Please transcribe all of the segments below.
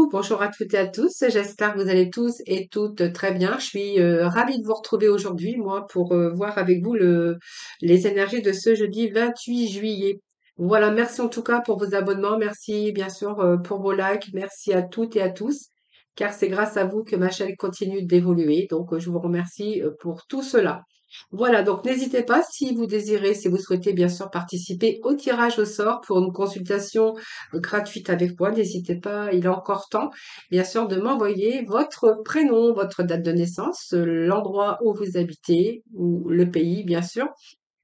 vous, bonjour à toutes et à tous. J'espère que vous allez tous et toutes très bien. Je suis ravie de vous retrouver aujourd'hui, moi, pour voir avec vous les énergies de ce jeudi 28 juillet. Voilà, merci en tout cas pour vos abonnements. Merci bien sûr pour vos likes. Merci à toutes et à tous, car c'est grâce à vous que ma chaîne continue d'évoluer. Donc, je vous remercie pour tout cela. Voilà, donc n'hésitez pas si vous désirez, si vous souhaitez bien sûr participer au tirage au sort pour une consultation gratuite avec moi. N'hésitez pas, il est encore temps, bien sûr, de m'envoyer votre prénom, votre date de naissance, l'endroit où vous habitez, ou le pays, bien sûr.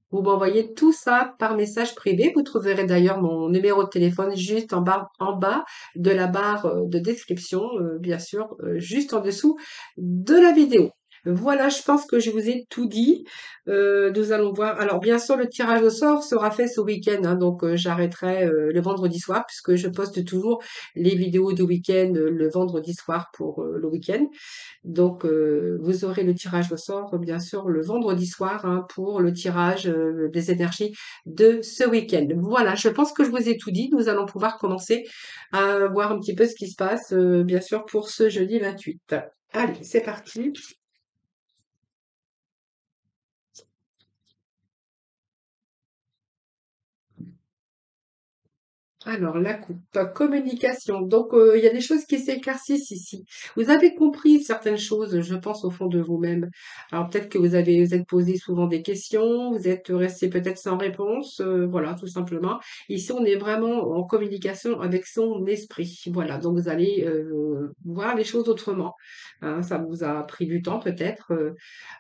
Vous m'envoyez tout ça par message privé. Vous trouverez d'ailleurs mon numéro de téléphone juste en bas de la barre de description, bien sûr, juste en dessous de la vidéo. Voilà, je pense que je vous ai tout dit. Nous allons voir. Alors, bien sûr, le tirage au sort sera fait ce week-end, hein, donc j'arrêterai le vendredi soir puisque je poste toujours les vidéos du week-end le vendredi soir pour le week-end. Donc, vous aurez le tirage au sort, bien sûr, le vendredi soir, hein, pour le tirage des énergies de ce week-end. Voilà, je pense que je vous ai tout dit. Nous allons pouvoir commencer à voir un petit peu ce qui se passe, bien sûr, pour ce jeudi 28. Allez, c'est parti. Alors, la coupe, communication. Donc, il y a des choses qui s'éclaircissent ici. Vous avez compris certaines choses, je pense, au fond de vous-même. Alors, peut-être que vous êtes posé souvent des questions, vous êtes resté peut-être sans réponse, voilà, tout simplement. Ici, on est vraiment en communication avec son esprit. Voilà, donc vous allez voir les choses autrement. Hein, ça vous a pris du temps, peut-être,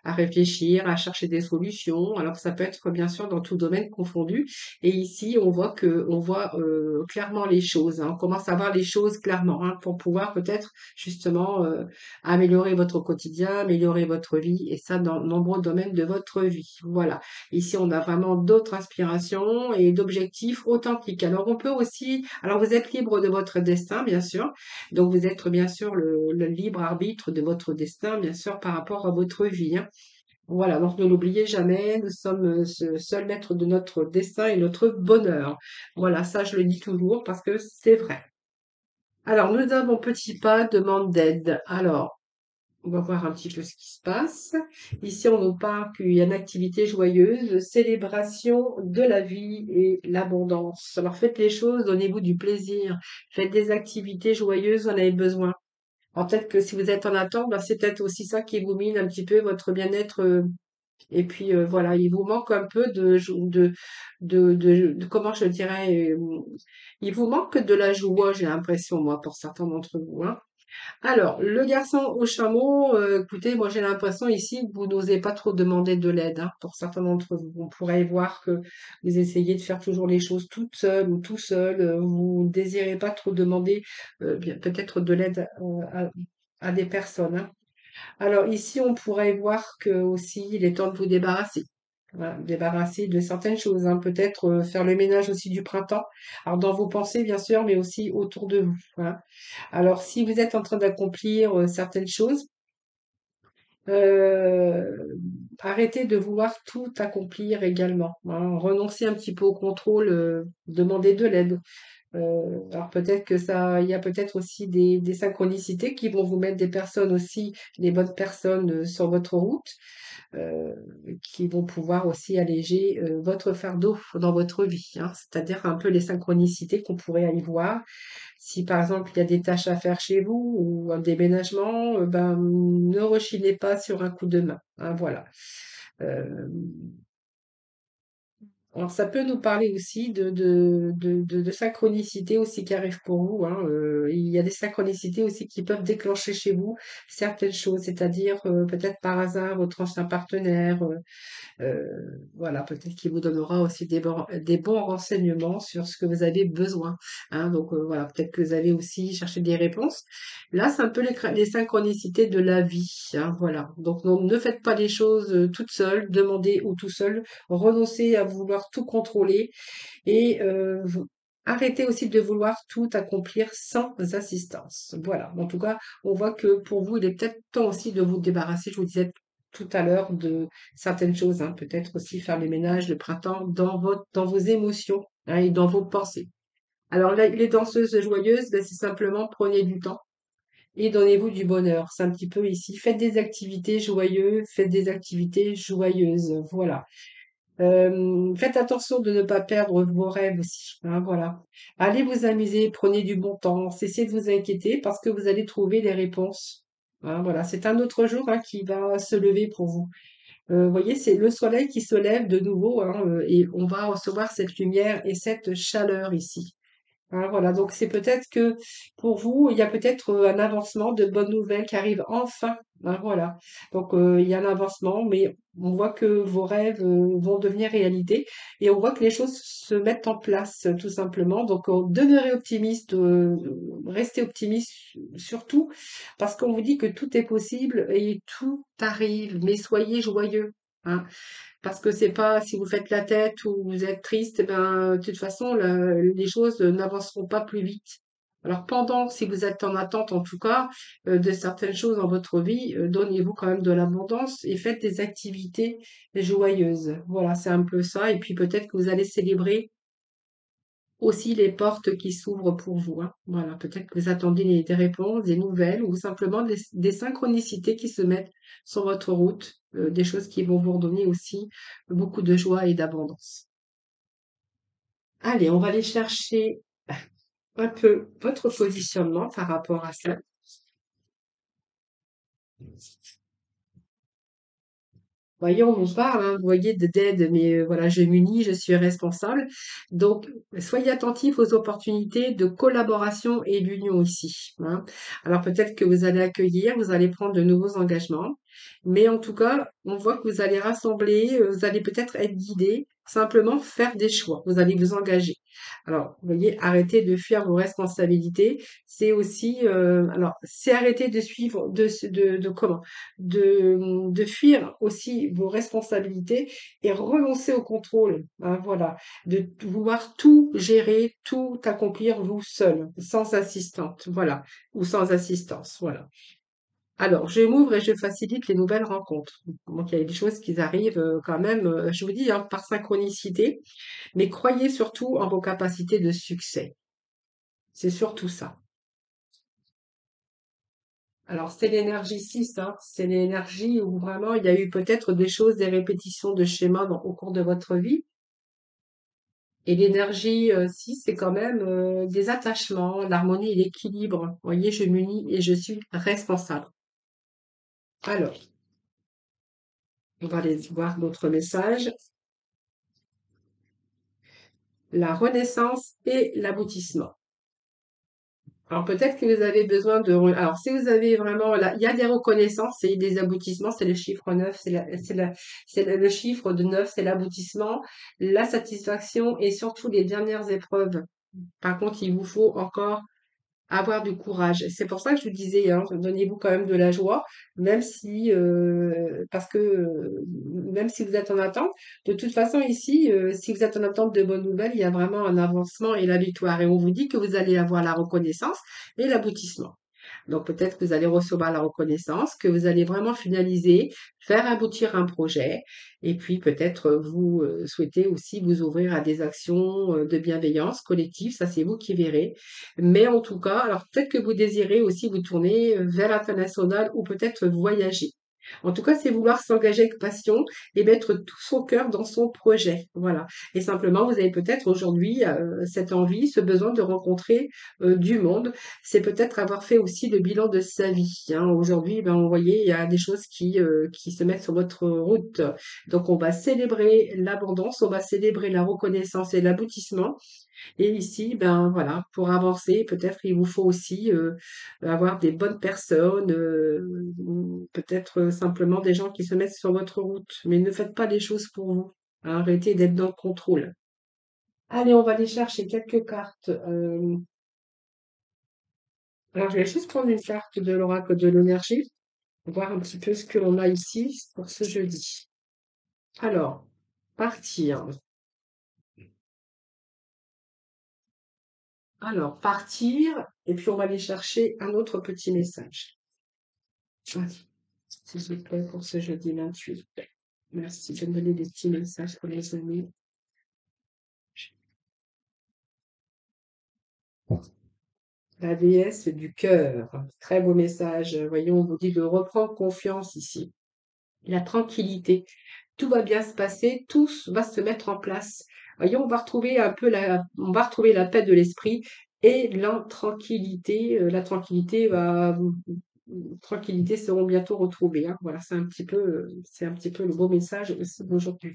à réfléchir, à chercher des solutions. Alors, ça peut être, bien sûr, dans tout domaine confondu. Et ici, on voit clairement les choses, hein. On commence à voir les choses clairement, hein, pour pouvoir peut-être justement améliorer votre quotidien, améliorer votre vie, et ça dans de nombreux domaines de votre vie. Voilà. Ici, on a vraiment d'autres inspirations et d'objectifs authentiques. Alors, on peut aussi, alors vous êtes libre de votre destin, bien sûr. Donc, vous êtes bien sûr le libre arbitre de votre destin, bien sûr, par rapport à votre vie, hein. Voilà, donc ne l'oubliez jamais, nous sommes seuls maîtres de notre destin et notre bonheur. Voilà, ça je le dis toujours parce que c'est vrai. Alors, nous avons Petit Pas, demande d'aide. Alors, on va voir un petit peu ce qui se passe. Ici, on nous parle qu'il y a une activité joyeuse, célébration de la vie et l'abondance. Alors, faites les choses, donnez-vous du plaisir. Faites des activités joyeuses, vous en avez besoin. Alors, peut-être que si vous êtes en attente, ben, c'est peut-être aussi ça qui vous mine un petit peu votre bien-être. Et puis voilà, il vous manque un peu comment je dirais, il vous manque de la joie, j'ai l'impression, moi, pour certains d'entre vous, hein. Alors, le garçon au chameau, écoutez, moi j'ai l'impression ici que vous n'osez pas trop demander de l'aide, hein, pour certains d'entre vous. On pourrait voir que vous essayez de faire toujours les choses toute seule ou tout seul, vous ne désirez pas trop demander bien, peut-être de l'aide à des personnes, hein. Alors ici, on pourrait voir que aussi, il est temps de vous débarrasser. Voilà, vous débarrasser de certaines choses, hein. Peut-être faire le ménage aussi du printemps. Alors dans vos pensées, bien sûr, mais aussi autour de vous, hein. Alors si vous êtes en train d'accomplir certaines choses, euh, arrêtez de vouloir tout accomplir également, hein. Renoncez un petit peu au contrôle, demandez de l'aide. Alors peut-être que ça, il y a peut-être aussi des synchronicités qui vont vous mettre des personnes aussi, les bonnes personnes sur votre route, euh, qui vont pouvoir aussi alléger votre fardeau dans votre vie, hein. C'est-à-dire un peu les synchronicités qu'on pourrait aller voir. Si par exemple il y a des tâches à faire chez vous ou un déménagement, ben ne rechinez pas sur un coup de main, hein, voilà. Euh, alors ça peut nous parler aussi de synchronicité aussi qui arrive pour vous, hein. Il y a des synchronicités aussi qui peuvent déclencher chez vous certaines choses, c'est-à-dire peut-être par hasard votre ancien partenaire, voilà, peut-être qu'il vous donnera aussi des bons renseignements sur ce que vous avez besoin, hein. Donc voilà, peut-être que vous avez aussi cherché des réponses. Là, c'est un peu les synchronicités de la vie, hein, voilà. Donc ne faites pas les choses toutes seules, demandez ou tout seul, renoncez à vouloir tout contrôler et arrêtez aussi de vouloir tout accomplir sans assistance. Voilà. En tout cas, on voit que pour vous, il est peut-être temps aussi de vous débarrasser, je vous disais tout à l'heure, de certaines choses, hein. Peut-être aussi faire le ménage, le printemps, dans vos émotions, hein, et dans vos pensées. Alors là, les danseuses joyeuses, ben, c'est simplement prenez du temps. et donnez-vous du bonheur. C'est un petit peu ici. Faites des activités joyeuses, faites des activités joyeuses. Voilà. Faites attention de ne pas perdre vos rêves aussi, hein, voilà. Allez vous amuser, prenez du bon temps, cessez de vous inquiéter parce que vous allez trouver les réponses. Hein, voilà, c'est un autre jour, hein, qui va se lever pour vous. Vous voyez, c'est le soleil qui se lève de nouveau, hein, et on va recevoir cette lumière et cette chaleur ici. Hein, voilà, donc c'est peut-être que pour vous, il y a peut-être un avancement de bonnes nouvelles qui arrivent enfin. Hein, voilà, donc il y a un avancement, mais on voit que vos rêves vont devenir réalité et on voit que les choses se mettent en place tout simplement. Donc demeurez optimiste, restez optimiste surtout parce qu'on vous dit que tout est possible et tout arrive, mais soyez joyeux. Hein. Parce que c'est pas si vous faites la tête ou vous êtes triste, eh ben, de toute façon, les choses n'avanceront pas plus vite. Alors pendant, si vous êtes en attente en tout cas, de certaines choses dans votre vie, donnez-vous quand même de l'abondance et faites des activités joyeuses. Voilà, c'est un peu ça. Et puis peut-être que vous allez célébrer aussi les portes qui s'ouvrent pour vous. Hein. Voilà, peut-être que vous attendez des réponses, des nouvelles ou simplement des synchronicités qui se mettent sur votre route, des choses qui vont vous redonner aussi beaucoup de joie et d'abondance. Allez, on va aller chercher un peu votre positionnement par rapport à ça. Voyons, on vous parle, hein, vous voyez, d'aide, mais voilà, je m'unis, je suis responsable. Donc, soyez attentifs aux opportunités de collaboration et d'union ici. Hein. Alors, peut-être que vous allez accueillir, vous allez prendre de nouveaux engagements, mais en tout cas, on voit que vous allez rassembler, vous allez peut-être être guidé, simplement faire des choix, vous allez vous engager. Alors, vous voyez, arrêtez de fuir vos responsabilités. C'est aussi, alors, c'est arrêter de suivre, de comment? De fuir aussi vos responsabilités et renoncer au contrôle. Hein, voilà, de vouloir tout gérer, tout accomplir vous seul, sans assistante, voilà, ou sans assistance, voilà. Alors, je m'ouvre et je facilite les nouvelles rencontres. Donc, il y a des choses qui arrivent quand même, je vous dis, hein, par synchronicité, mais croyez surtout en vos capacités de succès. C'est surtout ça. Alors, c'est l'énergie 6, hein. C'est l'énergie où vraiment il y a eu peut-être des choses, des répétitions de schémas au cours de votre vie. Et l'énergie 6, c'est quand même des attachements, l'harmonie et l'équilibre. Vous voyez, je m'unis et je suis responsable. Alors, on va aller voir d'autres messages. La renaissance et l'aboutissement. Alors peut-être que vous avez besoin de... Alors si vous avez vraiment... Là, il y a des reconnaissances et des aboutissements, c'est le chiffre 9, c'est le chiffre de 9, c'est l'aboutissement, la satisfaction et surtout les dernières épreuves. Par contre, il vous faut encore avoir du courage. C'est pour ça que je vous disais, hein, donnez-vous quand même de la joie, même si, parce que même si vous êtes en attente, de toute façon ici, si vous êtes en attente de bonnes nouvelles, il y a vraiment un avancement et la victoire. Et on vous dit que vous allez avoir la reconnaissance et l'aboutissement. Donc peut-être que vous allez recevoir la reconnaissance, que vous allez vraiment finaliser, faire aboutir un projet, et puis peut-être vous souhaitez aussi vous ouvrir à des actions de bienveillance collective, ça c'est vous qui verrez. Mais en tout cas, alors peut-être que vous désirez aussi vous tourner vers l'international ou peut-être voyager. En tout cas, c'est vouloir s'engager avec passion et mettre tout son cœur dans son projet. Voilà. Et simplement, vous avez peut-être aujourd'hui cette envie, ce besoin de rencontrer du monde. C'est peut-être avoir fait aussi le bilan de sa vie. Hein. Aujourd'hui, ben, vous voyez, il y a des choses qui se mettent sur votre route. Donc, on va célébrer l'abondance, on va célébrer la reconnaissance et l'aboutissement. Et ici, ben voilà, pour avancer, peut-être il vous faut aussi avoir des bonnes personnes, ou peut-être simplement des gens qui se mettent sur votre route. Mais ne faites pas les choses pour vous. Hein, arrêtez d'être dans le contrôle. Allez, on va aller chercher quelques cartes. Alors, je vais juste prendre une carte de l'oracle de l'énergie, voir un petit peu ce que l'on a ici pour ce jeudi. Alors, partir. Alors, partir, et puis on va aller chercher un autre petit message. Allez, s'il vous plaît, pour ce jeudi 28. Merci de me donner des petits messages pour les amis. La déesse du cœur. Très beau message. Voyons, on vous dit de reprendre confiance ici. La tranquillité. Tout va bien se passer, tout va se mettre en place. Voyons, on va retrouver la paix de l'esprit et la tranquillité. Tranquillité seront bientôt retrouvées, hein. Voilà, c'est un petit peu le beau message aussi d'aujourd'hui.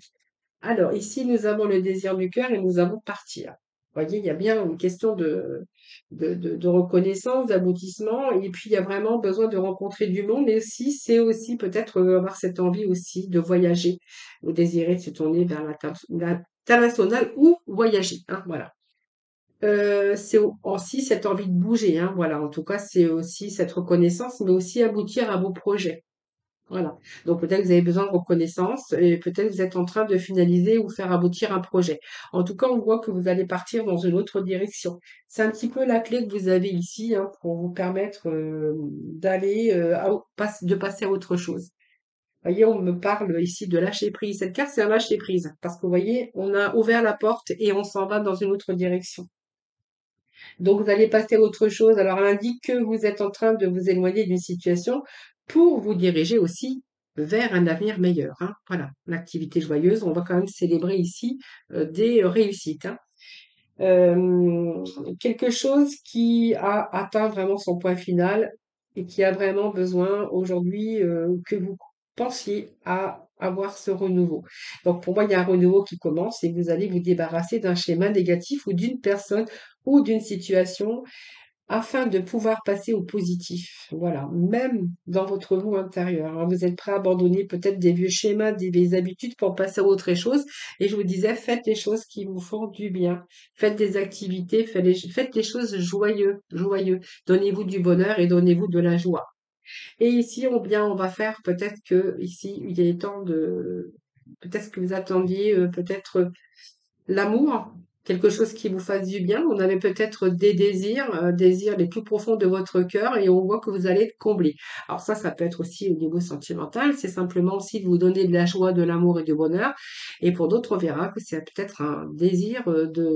Alors, ici, nous avons le désir du cœur et nous avons partir. Vous voyez, il y a bien une question de reconnaissance, d'aboutissement, et puis il y a vraiment besoin de rencontrer du monde, mais aussi, c'est aussi peut-être avoir cette envie aussi de voyager, ou désirer de se tourner vers l'international ou voyager, hein, voilà. C'est aussi cette envie de bouger, hein, voilà. En tout cas, c'est aussi cette reconnaissance, mais aussi aboutir à vos projets. Voilà. Donc peut-être que vous avez besoin de reconnaissance et peut-être que vous êtes en train de finaliser ou faire aboutir un projet. En tout cas, on voit que vous allez partir dans une autre direction. C'est un petit peu la clé que vous avez ici, hein, pour vous permettre d'aller de passer à autre chose. Vous voyez, on me parle ici de lâcher prise. Cette carte, c'est un lâcher prise parce que vous voyez, on a ouvert la porte et on s'en va dans une autre direction. Donc, vous allez passer à autre chose. Alors, elle indique que vous êtes en train de vous éloigner d'une situation pour vous diriger aussi vers un avenir meilleur, hein. Voilà, l'activité joyeuse. On va quand même célébrer ici des réussites, hein. Quelque chose qui a atteint vraiment son point final et qui a vraiment besoin aujourd'hui que vous pensiez à avoir ce renouveau. Donc pour moi, il y a un renouveau qui commence et vous allez vous débarrasser d'un schéma négatif ou d'une personne ou d'une situation afin de pouvoir passer au positif. Voilà, même dans votre vous intérieur, hein. Vous êtes prêt à abandonner peut-être des vieux schémas, des vieilles habitudes pour passer à autre chose. Et je vous disais, faites les choses qui vous font du bien. Faites des activités, faites les choses joyeux. Donnez-vous du bonheur et donnez-vous de la joie. Et ici, on va faire peut-être que ici, il est temps peut-être que vous attendiez, peut-être l'amour, quelque chose qui vous fasse du bien. On avait peut-être des désirs les plus profonds de votre cœur et on voit que vous allez être comblé. Alors ça peut être aussi au niveau sentimental. C'est simplement aussi de vous donner de la joie, de l'amour et du bonheur. Et pour d'autres, on verra que c'est peut-être un désir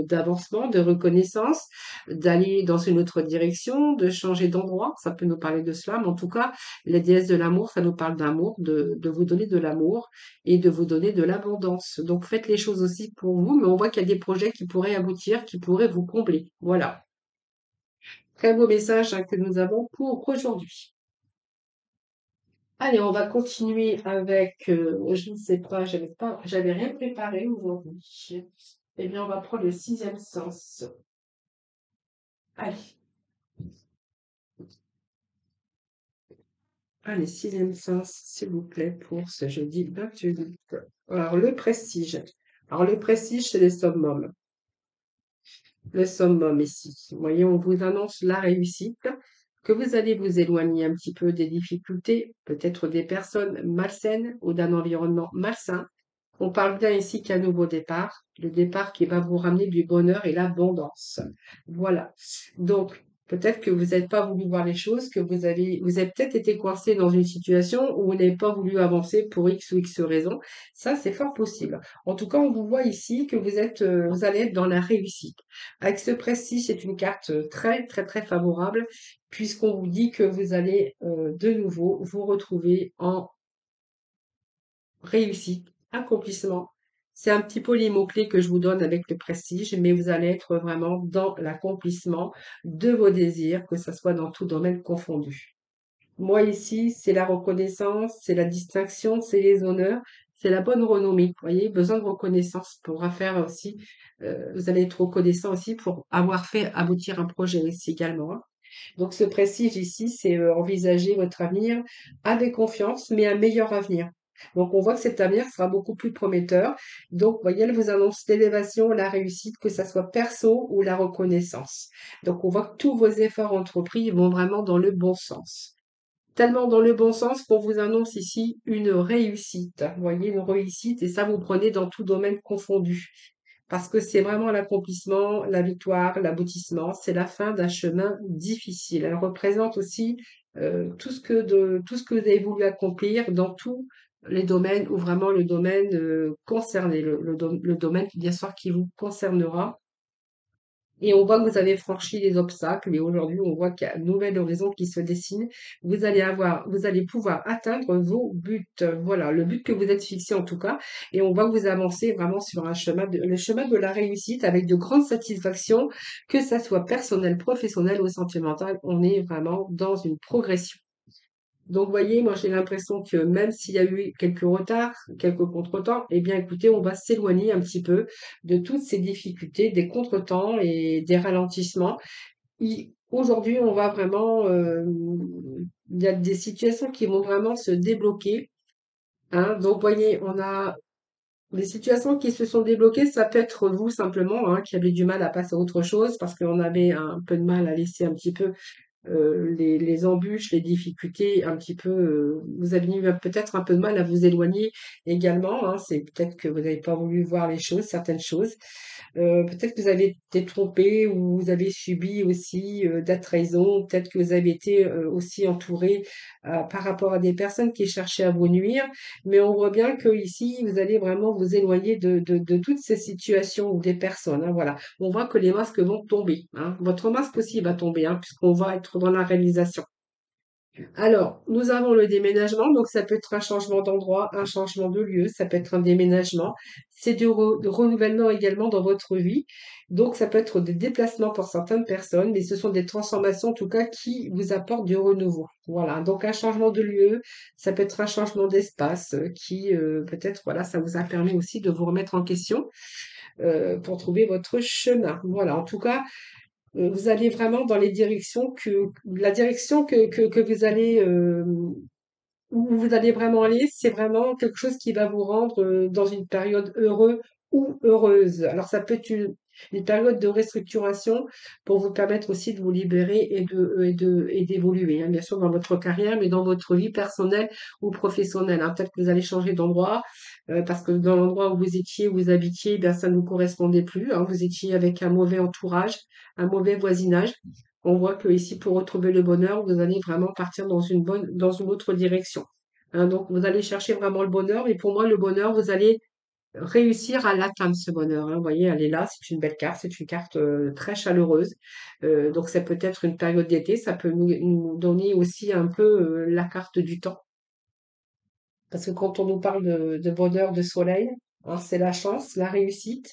d'avancement, de reconnaissance, d'aller dans une autre direction, de changer d'endroit. Ça peut nous parler de cela, mais en tout cas, la déesse de l'amour, ça nous parle d'amour, de vous donner de l'amour et de vous donner de l'abondance. Donc faites les choses aussi pour vous, mais on voit qu'il y a des projets qui pourraient aboutir, qui pourraient vous combler. Voilà. Très beau message, hein, que nous avons pour aujourd'hui. Allez, on va continuer avec, je ne sais pas, j'avais rien préparé aujourd'hui. Eh bien, on va prendre le sixième sens. Allez, allez, sixième sens, s'il vous plaît, pour ce jeudi 28. Alors, le prestige. Alors, le prestige, c'est les summums. Le summum ici. Vous voyez, on vous annonce la réussite, que vous allez vous éloigner un petit peu des difficultés, peut-être des personnes malsaines ou d'un environnement malsain. On parle bien ici qu'un nouveau départ, le départ qui va vous ramener du bonheur et l'abondance. Voilà. Donc, peut-être que vous n'avez pas voulu voir les choses, que vous avez peut-être été coincé dans une situation où vous n'avez pas voulu avancer pour X ou X raison. Ça, c'est fort possible. En tout cas, on vous voit ici que vous allez être dans la réussite. Avec ce prestige, c'est une carte très, très, très favorable puisqu'on vous dit que vous allez de nouveau vous retrouver en réussite, accomplissement. C'est un petit peu les mots-clés que je vous donne avec le prestige, mais vous allez être vraiment dans l'accomplissement de vos désirs, que ce soit dans tout domaine confondu. Moi ici, c'est la reconnaissance, c'est la distinction, c'est les honneurs, c'est la bonne renommée. Vous voyez, besoin de reconnaissance pour faire aussi, vous allez être reconnaissant aussi pour avoir fait aboutir un projet aussi également, hein. Donc ce prestige ici, c'est envisager votre avenir avec confiance, mais un meilleur avenir. Donc on voit que cet avenir sera beaucoup plus prometteur. Donc, vous voyez, elle vous annonce l'élévation, la réussite, que ça soit perso ou la reconnaissance. Donc on voit que tous vos efforts entrepris vont vraiment dans le bon sens. Tellement dans le bon sens qu'on vous annonce ici une réussite. Vous voyez, une réussite, et ça vous prenez dans tout domaine confondu. Parce que c'est vraiment l'accomplissement, la victoire, l'aboutissement, c'est la fin d'un chemin difficile. Elle représente aussi tout ce que vous avez voulu accomplir dans tous les domaines ou vraiment le domaine concerné, le domaine bien sûr qui vous concernera Et on voit que vous avez franchi les obstacles et aujourd'hui, on voit qu'il y a un nouvel horizon qui se dessine. Vous allez pouvoir atteindre vos buts. Voilà, le but que vous êtes fixé en tout cas. Et on voit que vous avancez vraiment sur le chemin de la réussite avec de grandes satisfactions, que ça soit personnel, professionnel ou sentimental. On est vraiment dans une progression. Donc, vous voyez, moi, j'ai l'impression que même s'il y a eu quelques retards, quelques contretemps, eh bien, écoutez, on va s'éloigner un petit peu de toutes ces difficultés, des contretemps et des ralentissements. Aujourd'hui, on va vraiment, il y a des situations qui vont vraiment se débloquer, hein. Donc, vous voyez, on a des situations qui se sont débloquées. Ça peut être vous simplement, hein, qui avez du mal à passer à autre chose parce qu'on avait un peu de mal à laisser un petit peu les embûches, les difficultés, un petit peu, vous avez eu peut-être un peu de mal à vous éloigner également, hein. C'est peut-être que vous n'avez pas voulu voir les choses, certaines choses. Peut-être que vous avez été trompé ou vous avez subi aussi de la trahison. Peut-être que vous avez été aussi entouré par rapport à des personnes qui cherchaient à vous nuire. Mais on voit bien que ici, vous allez vraiment vous éloigner de toutes ces situations ou des personnes, hein, voilà. On voit que les masques vont tomber, hein. Votre masque aussi va tomber, hein, puisqu'on va être dans la réalisation. Alors, nous avons le déménagement, donc ça peut être un changement d'endroit, un changement de lieu, ça peut être un déménagement. C'est de renouvellement également dans votre vie. Donc, ça peut être des déplacements pour certaines personnes, mais ce sont des transformations en tout cas qui vous apportent du renouveau. Voilà, donc un changement de lieu, ça peut être un changement d'espace qui peut-être, voilà, ça vous a permis aussi de vous remettre en question pour trouver votre chemin. Voilà, en tout cas, vous allez vraiment dans les directions la direction que vous allez, où vous allez vraiment aller, c'est vraiment quelque chose qui va vous rendre dans une période heureuse ou heureuse. Alors ça peut être une période de restructuration pour vous permettre aussi de vous libérer et d'évoluer, hein, bien sûr dans votre carrière, mais dans votre vie personnelle ou professionnelle, hein. Peut-être que vous allez changer d'endroit parce que dans l'endroit où vous étiez, où vous habitiez, eh bien ça ne vous correspondait plus, hein. Vous étiez avec un mauvais entourage, un mauvais voisinage. On voit que ici, pour retrouver le bonheur, vous allez vraiment partir dans une autre direction, hein. Donc, vous allez chercher vraiment le bonheur. Et pour moi, le bonheur, vous allez réussir à l'atteindre, ce bonheur, hein. Vous voyez, elle est là. C'est une belle carte. C'est une carte très chaleureuse. Donc, ça peut être une période d'été. Ça peut nous donner aussi un peu la carte du temps. Parce que quand on nous parle de bonheur, de soleil, hein, c'est la chance, la réussite.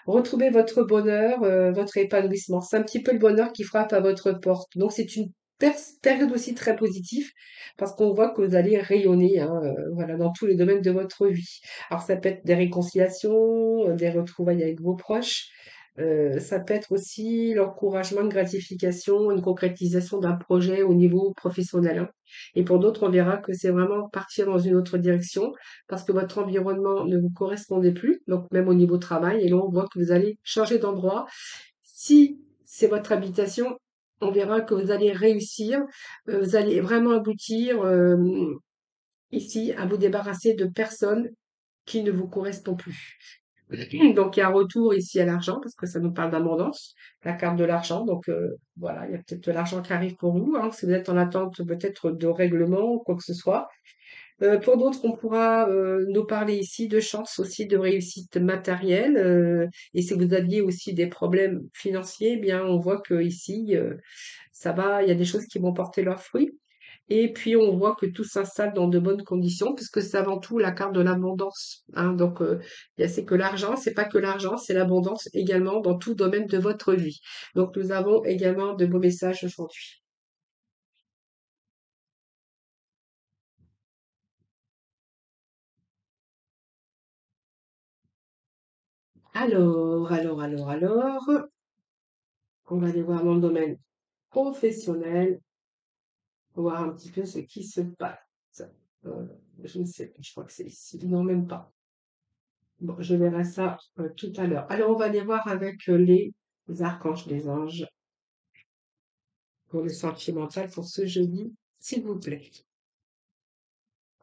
Retrouvez votre bonheur, votre épanouissement. C'est un petit peu le bonheur qui frappe à votre porte. Donc c'est une période aussi très positive parce qu'on voit que vous allez rayonner, hein, voilà, dans tous les domaines de votre vie. Alors ça peut être des réconciliations, des retrouvailles avec vos proches. Ça peut être aussi l'encouragement, une gratification, une concrétisation d'un projet au niveau professionnel, hein. Et pour d'autres, on verra que c'est vraiment partir dans une autre direction parce que votre environnement ne vous correspondait plus, donc même au niveau travail. Et là, on voit que vous allez changer d'endroit. Si c'est votre habitation, on verra que vous allez réussir, vous allez vraiment aboutir ici à vous débarrasser de personnes qui ne vous correspondent plus. Donc, il y a un retour ici à l'argent, parce que ça nous parle d'abondance, la carte de l'argent. Donc, voilà, il y a peut-être de l'argent qui arrive pour vous, hein, si vous êtes en attente peut-être de règlement ou quoi que ce soit. Pour d'autres, on pourra nous parler ici de chance aussi, de réussite matérielle. Et si vous aviez aussi des problèmes financiers, eh bien, on voit que ici, ça va, il y a des choses qui vont porter leurs fruits. Et puis, on voit que tout s'installe dans de bonnes conditions, puisque c'est avant tout la carte de l'abondance, hein. Donc, c'est que l'argent, c'est pas que l'argent, c'est l'abondance également dans tout domaine de votre vie. Donc, nous avons également de beaux messages aujourd'hui. Alors, on va aller voir dans le domaine professionnel, voir un petit peu ce qui se passe. Euh, je ne sais plus, je crois que c'est ici. Non, même pas. Bon, je verrai ça tout à l'heure. Alors, on va aller voir avec les archanges des anges pour le sentimental pour ce jeudi, s'il vous plaît.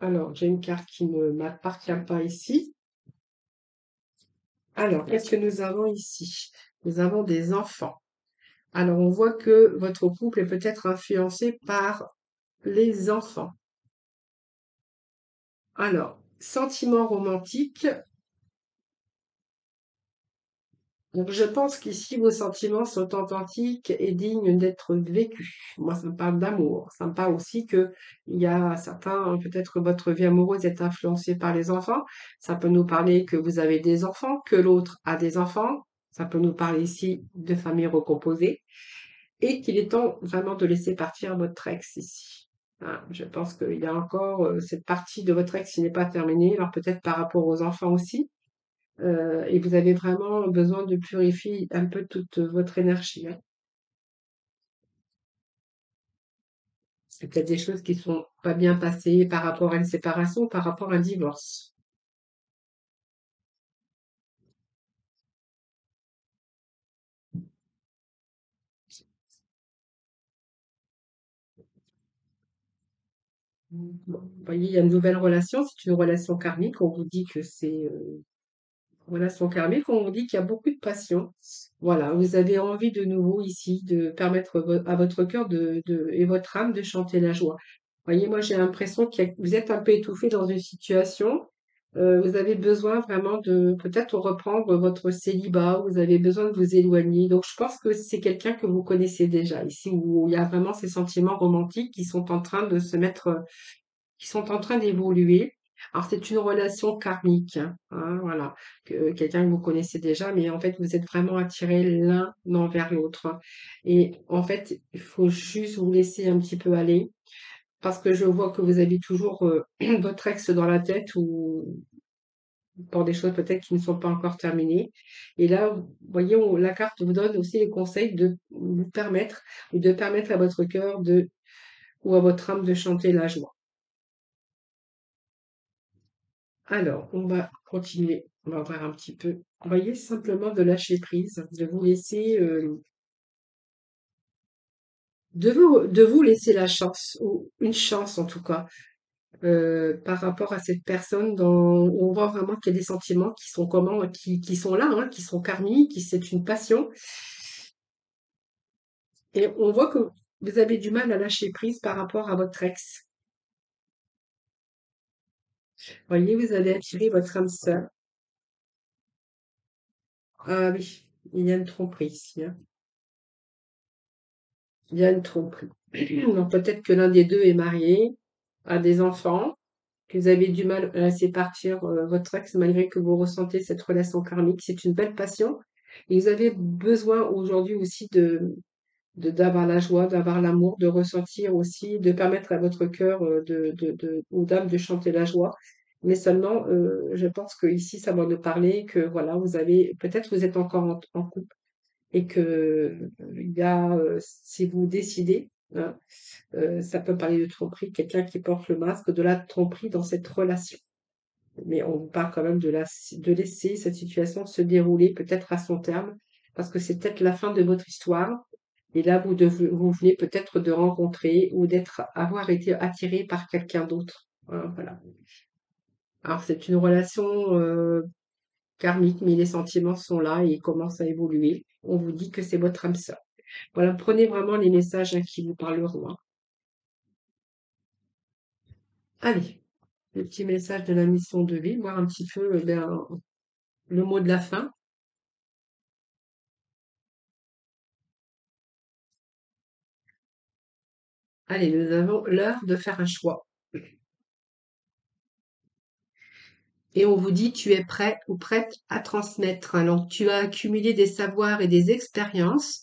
Alors, j'ai une carte qui ne m'appartient pas ici. Alors, qu'est-ce que nous avons ici? Nous avons des enfants. Alors, on voit que votre couple est peut-être influencé par les enfants. Alors, sentiment romantique, Donc, je pense qu'ici, vos sentiments sont authentiques et dignes d'être vécus. Moi, ça me parle d'amour. Ça me parle aussi que il y a certains, peut-être que votre vie amoureuse est influencée par les enfants. Ça peut nous parler que vous avez des enfants, que l'autre a des enfants. Ça peut nous parler ici de familles recomposées et qu'il est temps vraiment de laisser partir votre ex ici. Hein, je pense qu'il y a encore cette partie de votre ex qui n'est pas terminée. Alors peut-être par rapport aux enfants aussi. Et vous avez vraiment besoin de purifier un peu toute votre énergie, hein. C'est peut-être des choses qui sont pas bien passées par rapport à une séparation, par rapport à un divorce. Bon, vous voyez, il y a une nouvelle relation, c'est une relation karmique. On vous dit que c'est relation karmique, on vous dit qu'il y a beaucoup de passion. Voilà, vous avez envie de nouveau ici de permettre à votre cœur et votre âme de chanter la joie. Voyez, moi j'ai l'impression que vous êtes un peu étouffé dans une situation. Vous avez besoin vraiment de peut-être reprendre votre célibat, vous avez besoin de vous éloigner. Donc je pense que c'est quelqu'un que vous connaissez déjà ici, où il y a vraiment ces sentiments romantiques qui sont en train de se mettre qui sont en train d'évoluer. Alors c'est une relation karmique, hein, voilà, quelqu'un que vous connaissez déjà, mais en fait vous êtes vraiment attirés l'un envers l'autre, hein. Et en fait, il faut juste vous laisser un petit peu aller, parce que je vois que vous avez toujours votre ex dans la tête ou pour des choses peut-être qui ne sont pas encore terminées. Et là, vous voyez, la carte vous donne aussi les conseils de vous permettre ou de permettre à votre cœur de ou à votre âme de chanter la joie. Alors, on va continuer. On va voir un petit peu. Vous voyez, simplement de lâcher prise, de vous laisser, de vous laisser la chance, ou une chance en tout cas, par rapport à cette personne dont on voit vraiment qu'il y a des sentiments qui sont comment, qui sont là, hein, qui sont karmiques, qui c'est une passion. Et on voit que vous avez du mal à lâcher prise par rapport à votre ex. Vous voyez, vous avez attiré votre âme sœur. Ah oui, il y a une tromperie ici, hein. Il y a une tromperie. Donc peut-être que l'un des deux est marié, a des enfants, que vous avez du mal à laisser partir votre ex malgré que vous ressentez cette relation karmique. C'est une belle passion. Et vous avez besoin aujourd'hui aussi d'avoir la joie, d'avoir l'amour, de ressentir aussi, de permettre à votre cœur ou d'âme de chanter la joie. Mais seulement, je pense que ici, ça va nous parler que voilà, vous avez, peut-être vous êtes encore en couple et que il y a, si vous décidez, hein, ça peut parler de tromperie, quelqu'un qui porte le masque de la tromperie dans cette relation. Mais on vous parle quand même de laisser cette situation se dérouler peut-être à son terme, parce que c'est peut-être la fin de votre histoire. Et là, vous venez peut-être de rencontrer ou avoir été attiré par quelqu'un d'autre, hein, voilà. Alors c'est une relation karmique, mais les sentiments sont là et ils commencent à évoluer. On vous dit que c'est votre âme sœur. Voilà, prenez vraiment les messages, hein, qui vous parleront, hein. Allez, le petit message de la mission de vie, voir un petit peu le mot de la fin. Allez, nous avons l'heure de faire un choix. Et on vous dit, tu es prêt ou prête à transmettre. Donc, tu as accumulé des savoirs et des expériences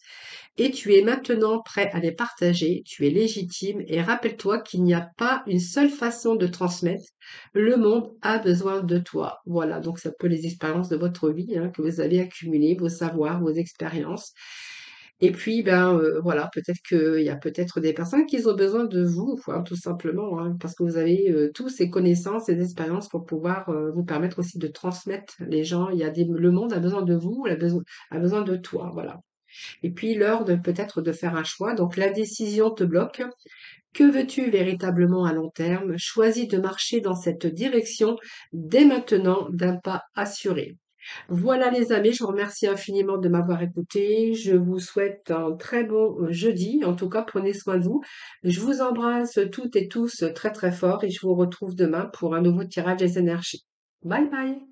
et tu es maintenant prêt à les partager. Tu es légitime et rappelle-toi qu'il n'y a pas une seule façon de transmettre. Le monde a besoin de toi. Voilà, donc ça peut les expériences de votre vie, hein, que vous avez accumulées, vos savoirs, vos expériences. Et puis, ben voilà, peut-être qu'il y a peut-être des personnes qui ont besoin de vous, quoi, tout simplement, hein, parce que vous avez tous ces connaissances, ces expériences pour pouvoir vous permettre aussi de transmettre les gens. Le monde a besoin de vous, a besoin de toi, voilà. Et puis l'heure de peut-être de faire un choix. Donc la décision te bloque. Que veux-tu véritablement à long terme? Choisis de marcher dans cette direction dès maintenant d'un pas assuré. Voilà les amis, je vous remercie infiniment de m'avoir écouté. Je vous souhaite un très bon jeudi. En tout cas, prenez soin de vous. Je vous embrasse toutes et tous très très fort et je vous retrouve demain pour un nouveau tirage des énergies. Bye bye.